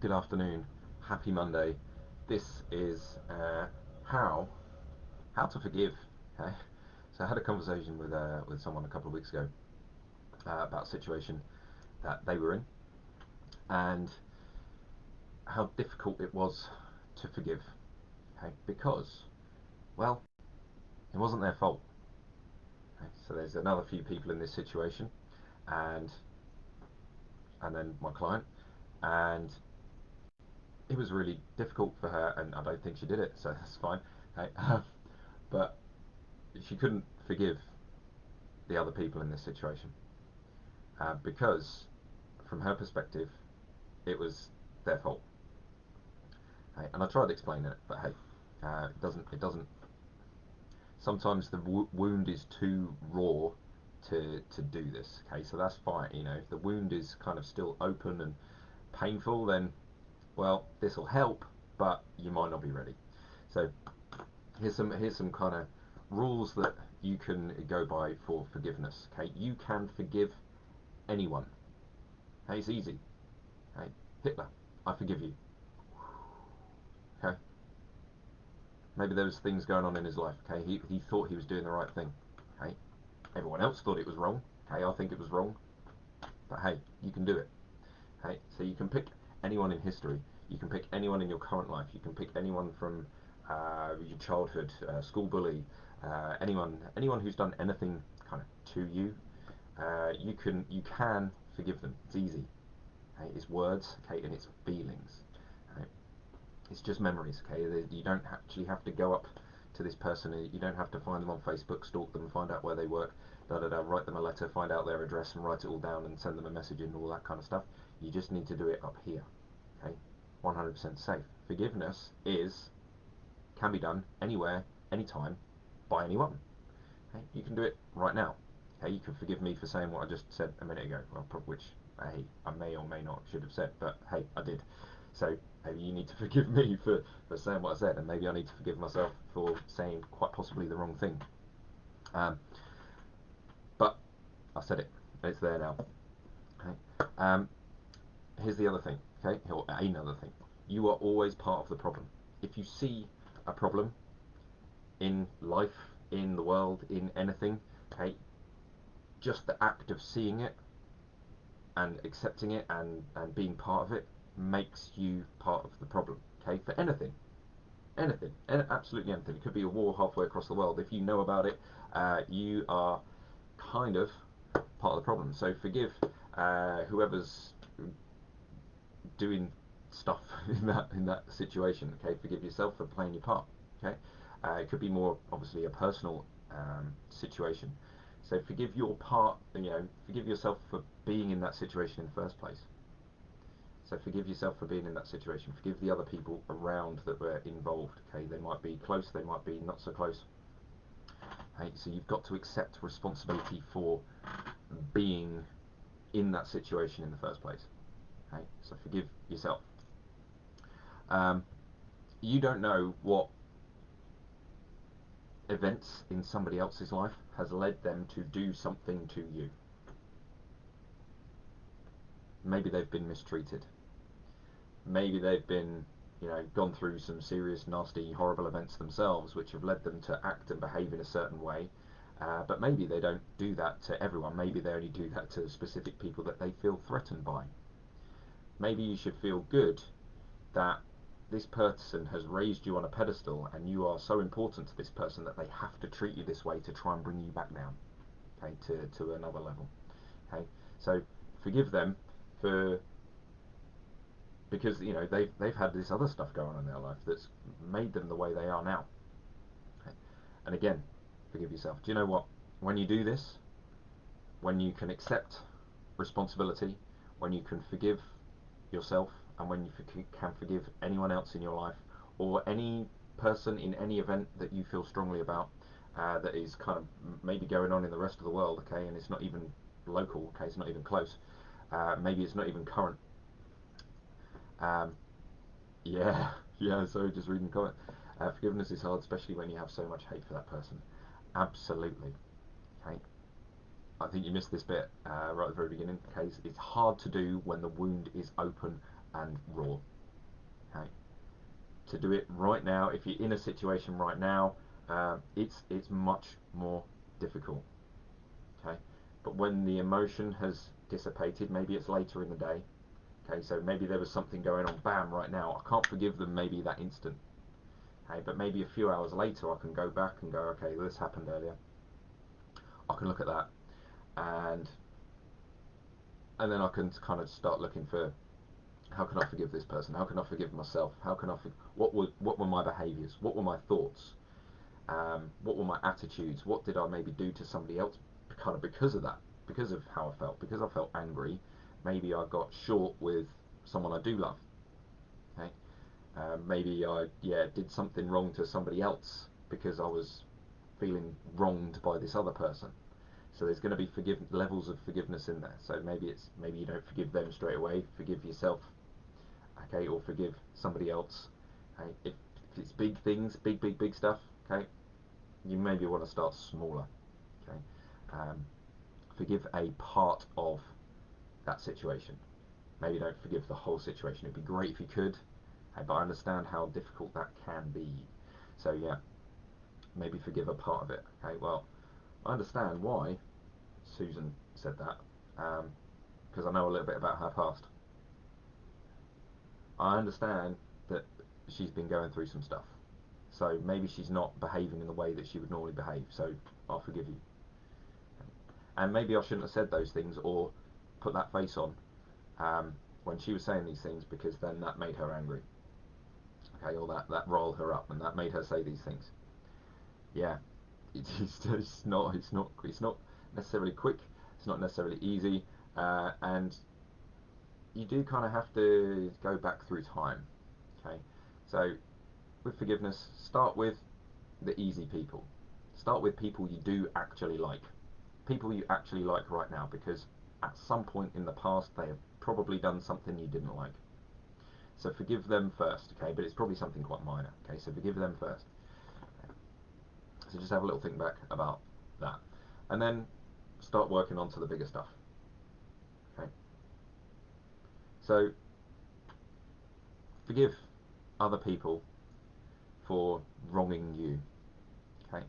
good afternoon, happy Monday. This is how how to forgive. Okay, so I had a conversation with someone a couple of weeks ago about a situation that they were in and how difficult it was to forgive. Okay, because well, it wasn't their fault. Okay? So there's another few people in this situation, and then my client, and it was really difficult for her, and I don't think she did it, so that's fine. Okay? But she couldn't forgive the other people in this situation because, from her perspective, it was their fault. Okay? And I tried explaining it, but hey, it doesn't. It doesn't. Sometimes the wound is too raw to do this. Okay, so that's fine. You know, if the wound is kind of still open and painful, then well, this will help, but you might not be ready. So here's some kind of rules that you can go by for forgiveness. Okay, you can forgive anyone. Okay, it's easy. Okay, Hitler, I forgive you. Okay, maybe there was things going on in his life. Okay, he thought he was doing the right thing. Okay, everyone else thought it was wrong. Okay, I think it was wrong, but hey, you can do it. Okay, so you can pick anyone in history. You can pick anyone in your current life. You can pick anyone from your childhood, school bully, anyone who's done anything kind of to you. You can forgive them. It's easy. Okay? It's words, okay, and it's feelings. Okay? It's just memories. Okay, you don't actually have to go up to this person. You don't have to find them on Facebook, stalk them, find out where they work, da da da, write them a letter, find out their address, and write it all down and send them a message and all that kind of stuff. You just need to do it up here. Okay, 100% safe. Forgiveness can be done anywhere, anytime, by anyone. Okay? You can do it right now. Okay? You can forgive me for saying what I just said a minute ago, well, which hey, I may or may not should have said, but hey, I did. So maybe you need to forgive me for saying what I said, and maybe I need to forgive myself for saying quite possibly the wrong thing. Um, but I said it, and it's there now. Okay? Here's the other thing, okay? Or another thing. You are always part of the problem. If you see a problem in life, in the world, in anything, okay, just the act of seeing it and accepting it and being part of it makes you part of the problem, okay, for anything. Anything, absolutely anything. It could be a war halfway across the world. If you know about it, you are kind of part of the problem. So forgive whoever's doing stuff in that situation. Okay, forgive yourself for playing your part. Okay, it could be more obviously a personal situation. So forgive your part. Forgive yourself for being in that situation in the first place. So forgive yourself for being in that situation. Forgive the other people around that were involved. Okay, they might be close, they might be not so close. Okay, so you've got to accept responsibility for being in that situation in the first place. Okay, so forgive yourself. Um, you don't know what events in somebody else's life has led them to do something to you. Maybe they've been mistreated. Maybe they've been, gone through some serious, nasty, horrible events themselves, which have led them to act and behave in a certain way. But maybe they don't do that to everyone. Maybe they only do that to specific people that they feel threatened by. Maybe you should feel good that this person has raised you on a pedestal and you are so important to this person that they have to treat you this way to try and bring you back down, okay, to another level. Okay, so forgive them for because they've had this other stuff going on in their life that's made them the way they are now. Okay? And again, forgive yourself. Do you know what? When you do this, when you can accept responsibility, when you can forgive yourself, and when you can forgive anyone else in your life or any person in any event that you feel strongly about that is kind of maybe going on in the rest of the world, okay, and it's not even local, okay, it's not even close, maybe it's not even current. Um, yeah, yeah. So just reading the comment. Forgiveness is hard, especially when you have so much hate for that person. Absolutely. Okay. I think you missed this bit right at the very beginning. Okay, it's hard to do when the wound is open and raw. Okay, to do it right now, if you're in a situation right now, it's much more difficult. Okay, but when the emotion has dissipated, maybe it's later in the day. Okay, so maybe there was something going on, bam, right now. I can't forgive them maybe that instant. Okay, but maybe a few hours later I can go back and go, okay, this happened earlier. I can look at that, and then I can kind of start looking for, how can I forgive this person? How can I forgive myself? How can I what were my behaviours? What were my thoughts? What were my attitudes? What did I maybe do to somebody else kind of because of that? Because of how I felt? Because I felt angry, maybe I got short with someone I do love. Okay, maybe I did something wrong to somebody else because I was feeling wronged by this other person. So there's going to be levels of forgiveness in there. So maybe you don't forgive them straight away. Forgive yourself, okay, or forgive somebody else. Okay? If it's big things, big stuff, okay, you maybe want to start smaller. Okay, forgive a part of that situation. Maybe don't forgive the whole situation. It'd be great if you could, okay, but I understand how difficult that can be. So yeah, maybe forgive a part of it. Okay, well, I understand why Susan said that, because I know a little bit about her past. I understand that she's been going through some stuff, so maybe she's not behaving in the way that she would normally behave, so I'll forgive you. And maybe I shouldn't have said those things or put that face on, when she was saying these things, because then that made her angry, okay, or that riled her up and that made her say these things. Yeah, it's not necessarily quick, it's not necessarily easy, and you do kind of have to go back through time. Okay, so with forgiveness, start with the easy people. Start with people you do actually like. People you actually like right now, because at some point in the past they have probably done something you didn't like. So forgive them first, okay? But it's probably something quite minor, okay? So forgive them first. So just have a little think back about that. And then start working on to the bigger stuff, okay? So forgive other people for wronging you, okay?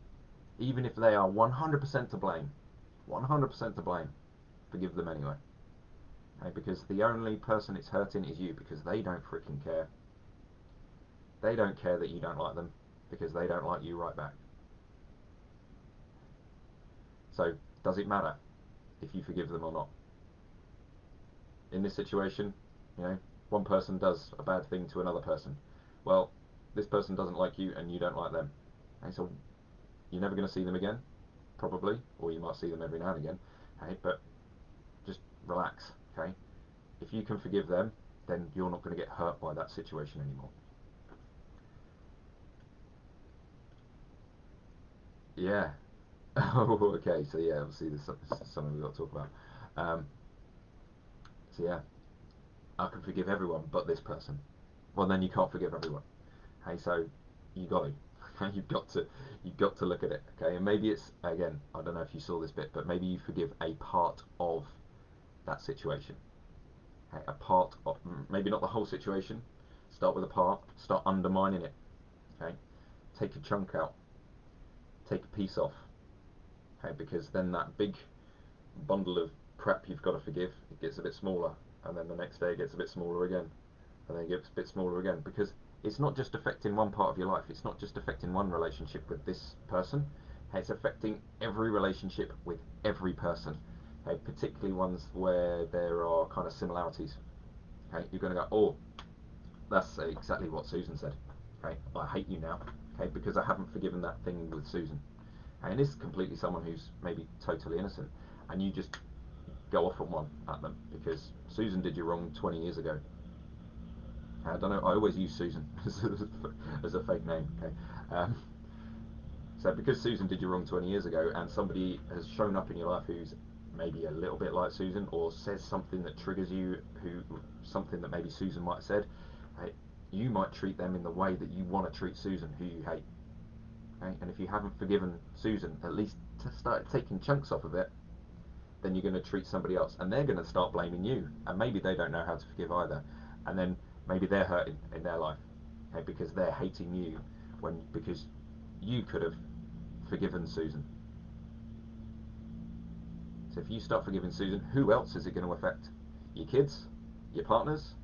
Even if they are 100% to blame, 100% to blame, forgive them anyway. Okay? Because the only person it's hurting is you, because they don't freaking care. They don't care that you don't like them, because they don't like you right back. So does it matter if you forgive them or not? In this situation, one person does a bad thing to another person. Well, this person doesn't like you and you don't like them. Okay, so you're never going to see them again, probably, or you might see them every now and again. Okay, but just relax. Okay, if you can forgive them, then you're not going to get hurt by that situation anymore. Yeah. Oh, okay. So yeah, obviously there's something we've got to talk about. Um, so yeah, I can forgive everyone but this person. Well, then you can't forgive everyone. Okay, so you got to. You've got to look at it. Okay, and maybe it's, again, I don't know if you saw this bit, but maybe you forgive a part of that situation. Okay, a part of, maybe not the whole situation. Start with a part. Start undermining it. Okay, take a chunk out. Take a piece off. Okay, because then that big bundle of crap you've got to forgive, it gets a bit smaller, and then the next day it gets a bit smaller again, and then it gets a bit smaller again, because it's not just affecting one part of your life, it's not just affecting one relationship with this person, it's affecting every relationship with every person, okay? Particularly ones where there are kind of similarities. Okay, you're going to go, oh, that's exactly what Susan said. Okay, I hate you now, okay, because I haven't forgiven that thing with Susan. Okay, and this is completely someone who's maybe totally innocent, and you just go off on one at them because Susan did you wrong 20 years ago. I don't know, I always use Susan as a fake name. Okay, um, so because Susan did you wrong 20 years ago, and somebody has shown up in your life who's maybe a little bit like Susan, or says something that triggers you, something that maybe Susan might have said, okay, you might treat them in the way that you want to treat Susan, who you hate. Okay, and if you haven't forgiven Susan, at least to start taking chunks off of it, then you're going to treat somebody else, and they're going to start blaming you, and maybe they don't know how to forgive either, and then maybe they're hurting in their life, okay, because they're hating you because you could have forgiven Susan. So if you start forgiving Susan, who else is it going to affect? Your kids, your partners,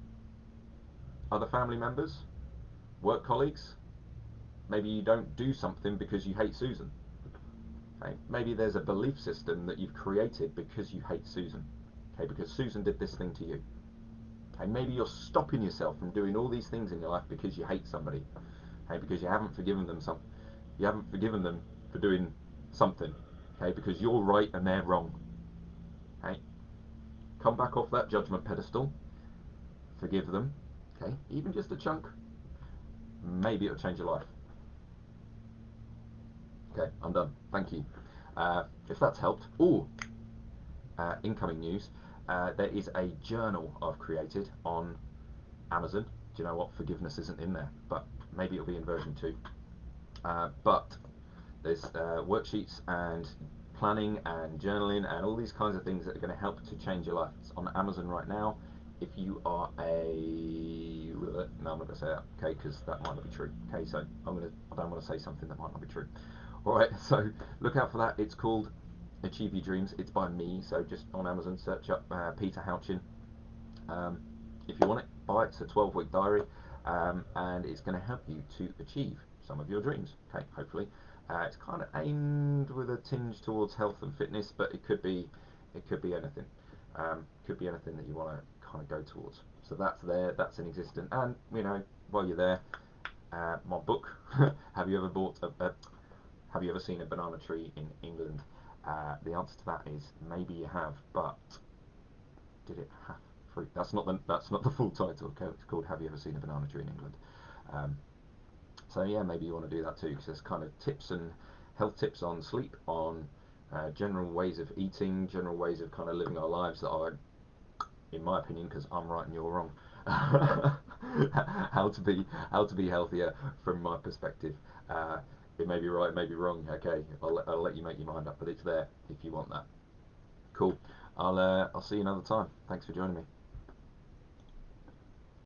other family members, work colleagues. Maybe you don't do something because you hate Susan. Okay? Maybe there's a belief system that you've created because you hate Susan. Okay, because Susan did this thing to you. Okay, maybe you're stopping yourself from doing all these things in your life because you hate somebody. Okay, because you haven't forgiven them you haven't forgiven them for doing something. Okay, because you're right and they're wrong. Okay, come back off that judgment pedestal. Forgive them. Okay, even just a chunk. Maybe it'll change your life. Okay, I'm done. Thank you. If that's helped. Incoming news. There is a journal I've created on Amazon. Do you know what? Forgiveness isn't in there, but maybe it'll be in version 2. But there's worksheets and planning and journaling and all these kinds of things that are going to help to change your life. It's on Amazon right now. If you are no, I'm not going to say that, okay, because that might not be true. Okay, so I don't want to say something that might not be true. All right, so look out for that. It's called Achieve Your Dreams. It's by me, so just on Amazon search up Peter Houchin. If you want it, buy it. It's a 12-week diary, and it's going to help you to achieve some of your dreams. Okay, hopefully. It's kind of aimed with a tinge towards health and fitness, but it could be anything. Could be anything that you want to kind of go towards. So that's there. That's in existence. And while you're there, my book. Have you ever seen a banana tree in England? The answer to that is maybe you have, but did it have fruit? That's not the full title. Okay? It's called Have You Ever Seen a Banana Tree in England? So yeah, maybe you want to do that too, because there's kind of tips and health tips on sleep, on general ways of eating, general ways of kind of living our lives that are, in my opinion, because I'm right and you're wrong, how to be healthier from my perspective. It may be right, it may be wrong. Okay, I'll let you make your mind up, but it's there if you want that. Cool. I'll see you another time. Thanks for joining me.